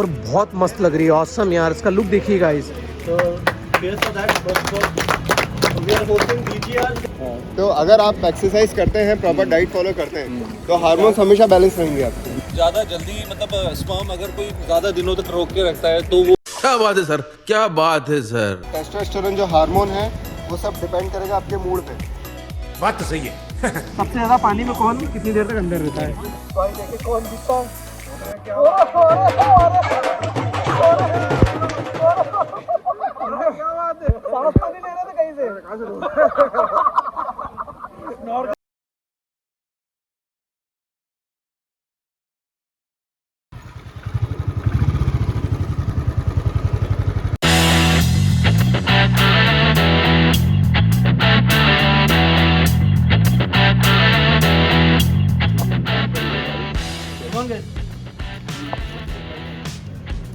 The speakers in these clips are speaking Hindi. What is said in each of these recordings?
और बहुत मस्त लग रही है। ऑसम यार, इसका लुक देखिए गाइस। तो अगर आप एक्सरसाइज करते हैं, प्रॉपर डाइट फॉलो करते हैं, तो हार्मोन्स हमेशा बैलेंस रहेंगे आपके। ज़्यादा जल्दी मतलब स्पर्म अगर कोई ज़्यादा दिनों तक रोक के रखता है तो वो क्या बात है सर, क्या बात है सर। टेस्टोस्टेरोन जो हार्मोन है वो सब डिपेंड करेगा आपके मूड पे। बात तो सही है। सबसे ज्यादा पानी में कौन कितनी देर तक अंदर रहता है? भाई देखिए कौन जीतता है।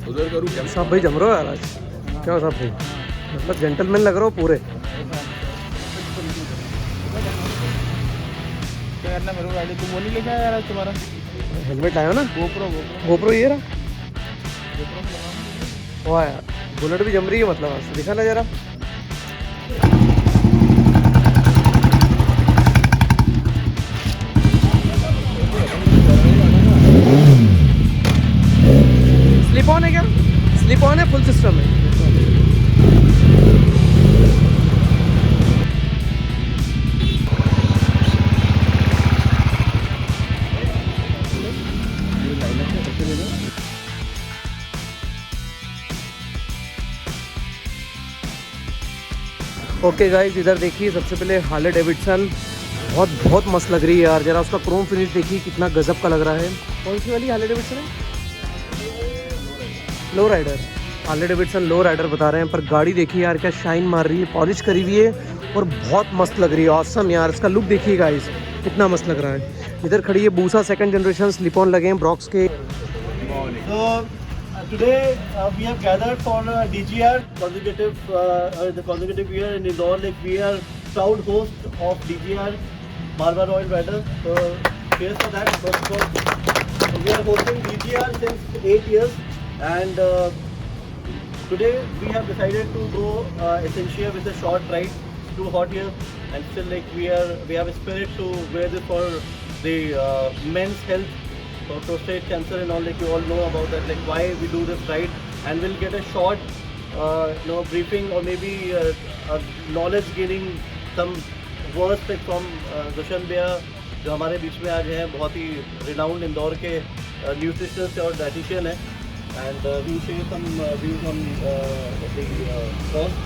उधर करूँ क्या? साहब भाई जम रहे हो यार आज, क्या हो साहब भाई? मतलब जेंटलमैन लग रहे हो पूरे। क्या करना मेरे को गाड़ी, तुम वो नहीं लेके आया यार तुम्हारा हेलमेट लाए हो ना? गोप्रो ये रहा। वाह यार, बुलेट भी जम रही है मतलब आज, दिखा ना जरा। स्लिप ऑन है क्या? स्लिप ऑन है, फुल सिस्टम है। ओके गाइस, इधर देखिए सबसे पहले हार्ले डेविडसन। बहुत मस्त लग रही है यार। जरा उसका क्रोम फिनिश देखिए कितना गजब का लग रहा है। कौन सी वाली हार्ले डेविडसन है? Low rider. Harley Davidson low rider बता रहे हैं, पर गाड़ी देखिए यार क्या शाइन मार रही है, पॉलिश करी हुई है और बहुत मस्त लग रही है। ऑसम यार, इसका लुक देखिए गाइस कितना मस्त लग रहा है। इधर खड़ी है बूसा सेकंड जनरेशन, स्लिप ऑन लगे हैं ब्रॉक्स के। Today we have gathered for DGR consecutive year in Indore. Like we are proud host of DGR Marwa Royal Rider. So cheers for that. First of all, we are hosting DGR since 8 years, and today we have decided to go Essentia with a short ride. Too hot here, and still like we have a spirit to wear this for the men's health. For prostate cancer and all, like you all know about that, like why we do this ride, and we'll get a short briefing or maybe knowledge gaining some words like from Dushan Bhaiya जो हमारे बीच में आज हैं, बहुत ही renowned इंदौर के न्यूट्रिशनिस्ट और डाइटिशियन है, and we share some views on the cost.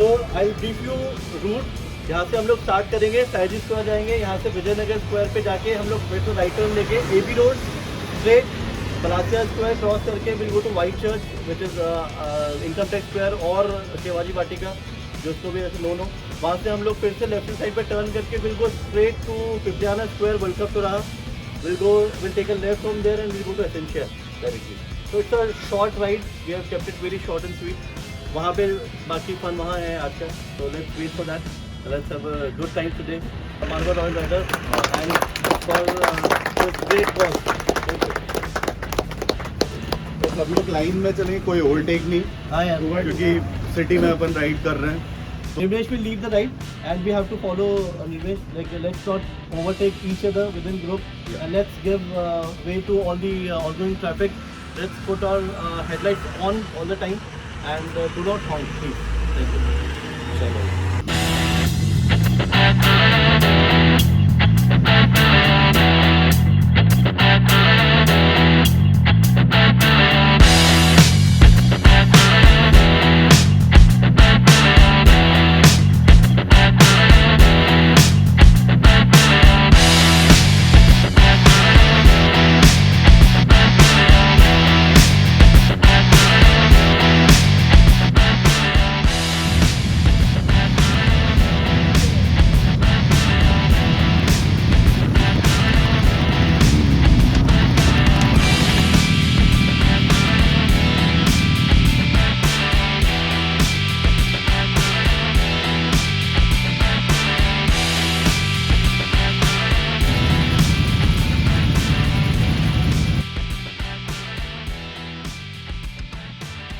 So I'll brief you route. यहाँ से हम लोग स्टार्ट करेंगे, साइजी स्क्वायर जाएंगे, यहाँ से विजयनगर स्क्वायर पे जाके हम लोग फिर तो राइट टर्न लेके AB road straight Palasia square cross करके will go to white church which is income tax square और शिवाजी वाटिका जिसको भी ऐसे नोन हो। वहाँ से हम लोग फिर से लेफ्ट साइड पर टर्न करके will go straight to Pipliyana square, world cup तो रहा, will take a left from there and will go to Essentia directly. तो it's a short ride, we have kept it very short and sweet. वहाँ पे बाकी फन वहाँ है आज का, तो let's wait for that. Let's have a good time today. Marwa Royal Rider and for this great cause. तो सब लोग लाइन में चलेंगे, कोई ओवरटेक नहीं। हाँ यार, क्योंकि सिटी में अपन राइड कर रहे हैं। Nirvesh will lead the ride and we have to follow Nirvesh. Like let's not overtake each other within group, and let's give way to all the ongoing traffic. Let's put our headlights on all the time and do not honk, please. Thank you.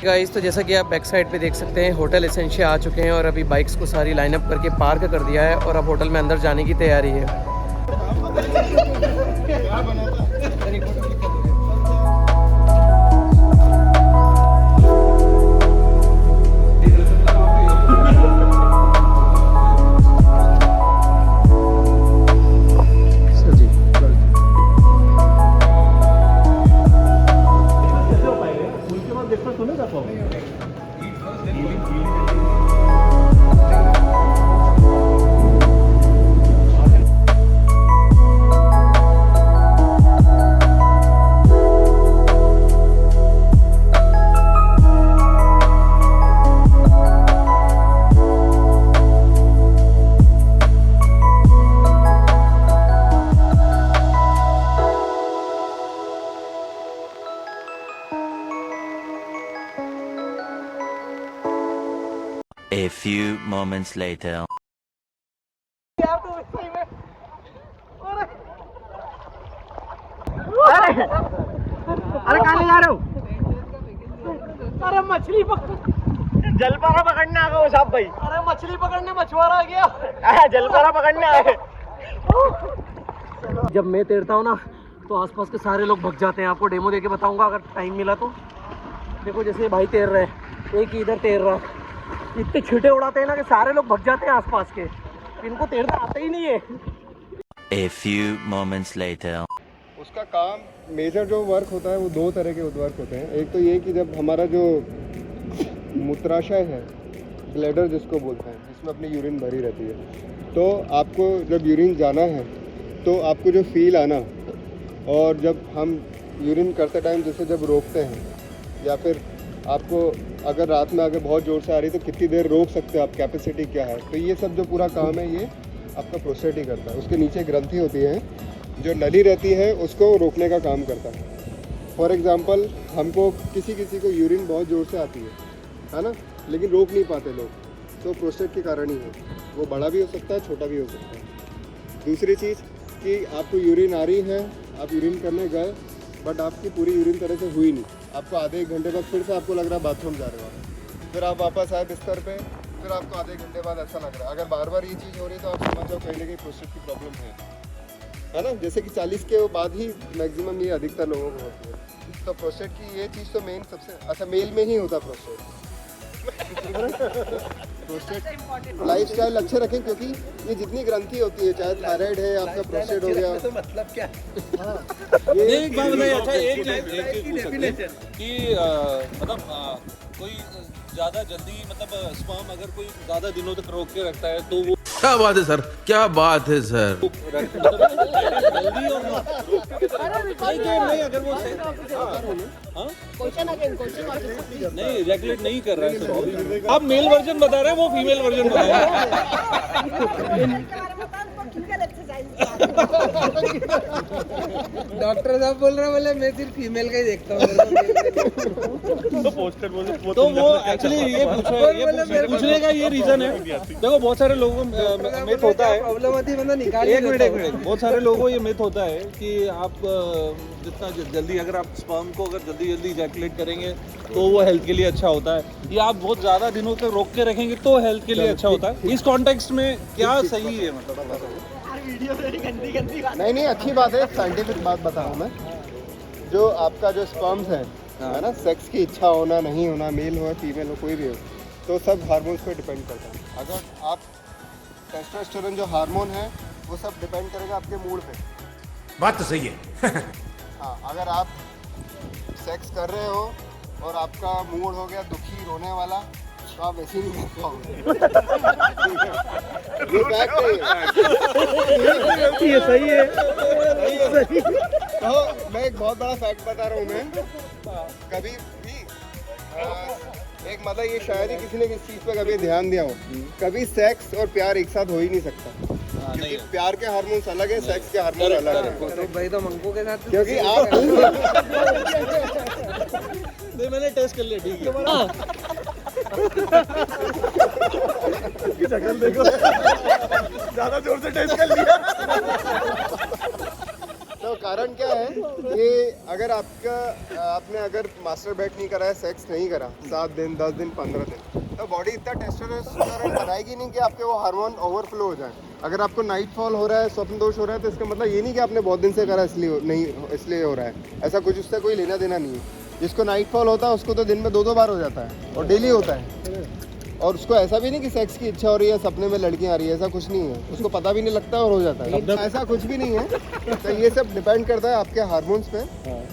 Guys तो जैसा कि आप बैक साइड पे देख सकते हैं होटल एसेंशिया आ चुके हैं और अभी बाइक्स को सारी लाइनअप करके पार्क कर दिया है और अब होटल में अंदर जाने की तैयारी है। A few moments later. अरे कहाँ जा रहे हो? अरे मछली जलपारा पकड़ने आ गए साहब भाई। अरे मछली पकड़ने मछुआरा आ गया। जलपारा पकड़ने आए। जब मैं तैरता हूँ ना तो आसपास के सारे लोग भग जाते हैं। आपको डेमो देके बताऊंगा अगर टाइम मिला तो। देखो जैसे भाई तैर रहे हैं, एक इधर तैर रहा है, इतने छींटे उड़ाते हैं ना कि सारे लोग भग जाते हैं आसपास के। इनको तैरना आता ही नहीं है। A few moments later. उसका काम मेजर जो वर्क होता है वो दो तरह के वर्क होते हैं। एक तो ये कि जब हमारा जो मूत्राशय है, ब्लैडर जिसको बोलते हैं, जिसमें अपनी यूरिन भरी रहती है, तो आपको जब यूरिन जाना है तो आपको जो फील आना, और जब हम यूरिन करते टाइम जैसे जब रोकते हैं, या फिर आपको अगर रात में अगर बहुत ज़ोर से आ रही है तो कितनी देर रोक सकते हो आप, कैपेसिटी क्या है, तो ये सब जो पूरा काम है ये आपका प्रोस्टेट ही करता है। उसके नीचे ग्रंथि होती है जो नली रहती है, उसको रोकने का काम करता है। फॉर एग्ज़ाम्पल हमको किसी को यूरिन बहुत ज़ोर से आती है ना, लेकिन रोक नहीं पाते लोग, तो प्रोस्टेट के कारण ही है। वो बड़ा भी हो सकता है, छोटा भी हो सकता है। दूसरी चीज़ कि आपको यूरिन आ रही है, आप यूरिन करने गए बट आपकी पूरी यूरिन तरह से हुई नहीं, आपको आधे एक घंटे बाद फिर से आपको लग रहा है बाथरूम जा रहे हो, फिर आप वापस आए बिस्तर पे, फिर आपको आधे घंटे बाद ऐसा लग रहा है। अगर बार बार ये चीज़ हो रही है तो आप समझ जाओ कहीं ना कहीं प्रोस्टेट की प्रॉब्लम है ना। जैसे कि 40 के बाद ही मैक्सिमम ये अधिकतर लोगों को होती है। तो प्रोस्टेट की ये चीज़ तो मेन सबसे अच्छा मेल में ही होता प्रोस्टेट। प्रोस्टेट लाइफस्टाइल अच्छे रखें, क्योंकि ये जितनी ग्रंथि होती है, चाहे थायराइड है, आपका प्रोस्टेट हो गया, तो मतलब क्या ये एक बात बताइए। अच्छा एक चीज कि मतलब कोई ज़्यादा जल्दी मतलब स्पर्म अगर कोई ज़्यादा दिनों तक रोक के रखता है तो वो क्या बात है सर, क्या बात है सर। जल्दी और नहीं अगर वो नहीं रेगुलेट नहीं कर रहा है। आप मेल वर्जन बता रहे हैं, वो फीमेल वर्जन बता रहे हैं। डॉक्टर साहब बोल रहे बोले मैं सिर्फ फीमेल का ही देखता हूँ। तो वो एक्चुअली ये पूछने का ये रीजन है। देखो बहुत सारे लोगों को मिथ होता है, प्रॉब्लम आती है, निकाल एक मिनट बहुत सारे लोगों को ये मिथ होता है कि आप जितना जल्दी अगर आप स्पर्म को अगर जल्दी इजैकुलेट करेंगे तो वो हेल्थ के लिए अच्छा होता है, या आप बहुत ज़्यादा दिनों तक रोक के रखेंगे तो हेल्थ के लिए अच्छा होता है। इस कॉन्टेक्स्ट में क्या सही है मतलब? नहीं अच्छी बात है, साइंटिफिक बात बता रहा हूँ मैं। जो आपका जो स्पर्म्स है ना, सेक्स की इच्छा होना नहीं होना, मेल हो फीमेल हो कोई भी हो, तो सब हार्मोन्स पे डिपेंड करता है। अगर आप टेस्टोस्टेरोन जो हार्मोन है वो सब डिपेंड करेगा आपके मूड पे। बात तो सही है। हाँ, अगर आप सेक्स कर रहे हो और आपका मूड हो गया दुखी रोने वाला, तो आप वैसे ही नहीं कर पाओगे। ये फैक्ट है। ये सही है। तो मैं एक बहुत बड़ा फैक्ट बता रहा हूँ मैं। कभी भी एक मतलब ये शायद ही किसी ने किस चीज़ पे कभी ध्यान दिया हो, कभी सेक्स और प्यार एक साथ हो ही नहीं सकता। क्योंकि प्यार के हार्मोन्स अलग है, सेक्स के हार्मोन अलग है। तो भाई तो मंगू के साथ क्योंकि आप नहीं मैंने टेस्ट कर लिया, ठीक है। शक्ल देखो, ज़्यादा जोर से टेस्ट कर लिया। तो कारण क्या है, ये अगर आपने अगर मास्टर बेट नहीं करा है, सेक्स नहीं करा 7 दिन 10 दिन 15 दिन, तो बॉडी इतना टेस्टोस्टेरोन बनाएगी नहीं कि आपके वो हार्मोन ओवरफ्लो हो जाए। अगर आपको नाइट फॉल हो रहा है, स्वप्न दोष हो रहा है, तो इसका मतलब ये नहीं कि आपने बहुत दिन से करा इसलिए हो रहा है। ऐसा कुछ उससे कोई लेना देना नहीं है। जिसको नाइट फॉल होता है उसको तो दिन में 2 बार हो जाता है और डेली होता है। और उसको ऐसा भी नहीं कि सेक्स की इच्छा हो रही है, सपने में लड़कियां आ रही है, ऐसा कुछ नहीं है। उसको पता भी नहीं लगता और हो जाता है, ऐसा कुछ भी नहीं है। तो ये सब डिपेंड करता है आपके हार्मोन्स पे।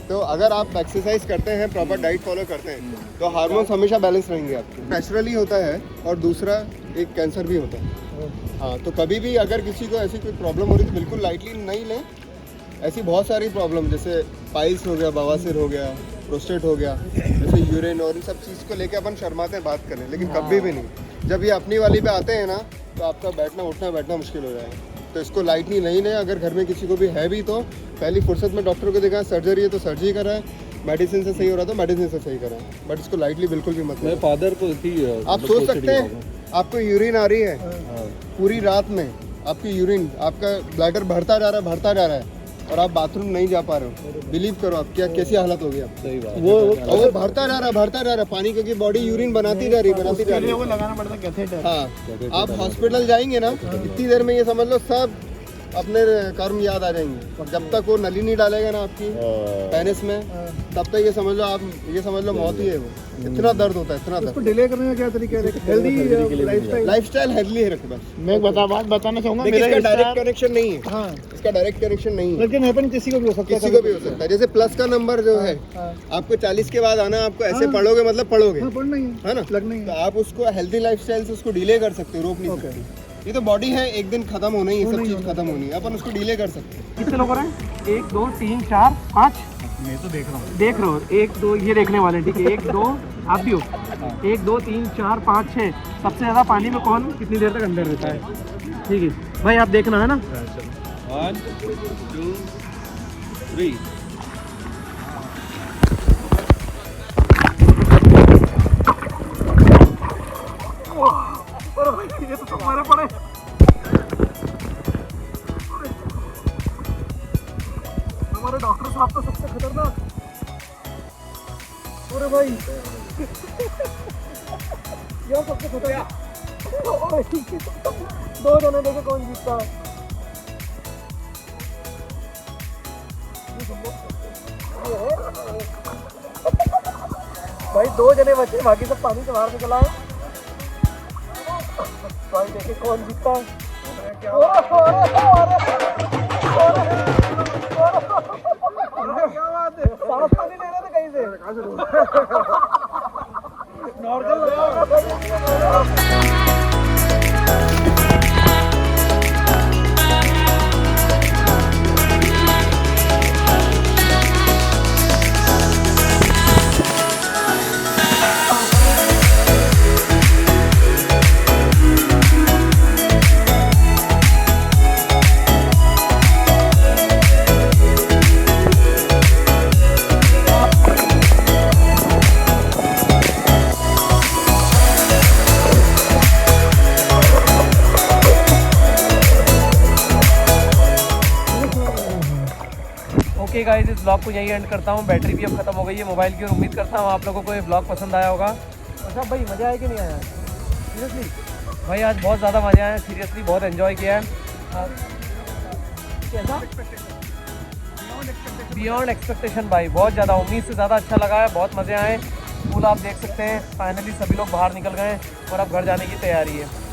तो अगर आप एक्सरसाइज करते हैं, प्रॉपर डाइट फॉलो करते हैं, तो हार्मोन्स हमेशा बैलेंस रहेंगे आपके। नेचुरली होता है। और दूसरा एक कैंसर भी होता है। हाँ, तो कभी भी अगर किसी को ऐसी कोई प्रॉब्लम हो रही है तो बिल्कुल लाइटली नहीं लें। ऐसी बहुत सारी प्रॉब्लम, जैसे पाइल्स हो गया, बवासीर हो गया, प्रोस्टेट हो गया, जैसे यूरिन, और इन सब चीज़ को लेके अपन शर्माते हैं बात करें, लेकिन कभी भी नहीं। जब ये अपनी वाली पे आते हैं ना, तो आपका बैठना मुश्किल हो जाएगा। तो इसको लाइटली नहीं लें। अगर घर में किसी को भी है भी तो पहली फुर्सत में डॉक्टर को दिखाएं। सर्जरी है तो सर्जरी कराएं, मेडिसिन से सही हो रहा तो मेडिसिन से सही कराएं, बट इसको लाइटली बिल्कुल भी मत लें। मेरे फादर को थी। आप सोच सकते हैं, आपको यूरिन आ रही है पूरी रात में, आपकी यूरिन, आपका ब्लैडर बढ़ता जा रहा है और आप बाथरूम नहीं जा पा रहे हो। बिलीव करो आप क्या कैसी हालत होगी आप। सही बात। वो बढ़ता जा रहा है पानी, क्योंकि बॉडी यूरिन बनाती जा रही है। लगाना पड़ता है कैथेटर। हाँ, आप हॉस्पिटल जाएंगे ना, इतनी देर में ये समझ लो सब अपने कर्म याद आ जाएंगे। जब तक वो नली नहीं डालेगा ना आपकी पेनिस में, तब तक ये समझ लो मौत ही है। वो इतना दर्द होता है, इतना दर्द। डिले करने का क्या तरीका है? हेल्दी लाइफस्टाइल हेल्दी है, रखो बस। मैं एक बात बताना चाहूँगा। देखिए, इसका डायरेक्ट कनेक्शन नहीं है। हाँ, इसका डायरेक्ट कनेक्शन नहीं है, लेकिन हैपन किसी को भी हो सकता है। किसी को भी हो सकता है। जैसे प्लस का नंबर जो है, आपको 40 के बाद आना, आपको ऐसे पढ़ोगे मतलब पढ़ोगे, पढ़ना ही है ना, लगना ही। तो आप उसको हेल्दी लाइफस्टाइल से उसको डिले कर सकते हो, रोक नहीं सकते। ये तो बॉडी है, एक दिन खत्म होना ही है, सब चीज खत्म होनी है, अपन उसको डिले कर सकते हैं। कितने लोग हो रहे हैं? 1 2 3 4 5। मैं तो देख रहा हूँ। देख रहे हो? 1 2 ये देखने वाले, ठीक है। 1 2 आप भी हो। 1 2 3 4 5 6। सबसे ज़्यादा पानी में कौन कितनी देर तक अंदर रहता है? ठीक है भाई, आप देखना है ना। 1 2 3। ये तो तुम्हारे पड़े। हमारे डॉक्टर साहब तो सबसे खतरनाक। अरे भाई यह सबसे खतरनाक। 2 जने देखे कौन जीतता है। भाई 2 जने बचे, बाकी सब पानी से बाहर निकला है। भाई देखे कौन जीतता है। क्या बात है, सांस पानी ले रहे थे कहीं से। ओके गाइस, इस ब्लॉग को यहीं एंड करता हूँ। बैटरी भी अब खत्म हो गई है मोबाइल की, और उम्मीद करता हूँ आप लोगों को ये ब्लॉग पसंद आया होगा। अच्छा भाई, मज़ा आया कि नहीं आया? सीरियसली भाई, आज बहुत ज़्यादा मज़ा आया। सीरियसली बहुत एंजॉय किया है। कैसा? बियॉन्ड एक्सपेक्टेशन भाई, बहुत ज़्यादा, उम्मीद से ज़्यादा अच्छा लगा है। बहुत मज़े आए। पूल आप देख सकते हैं, फाइनली सभी लोग बाहर निकल गए और अब घर जाने की तैयारी है।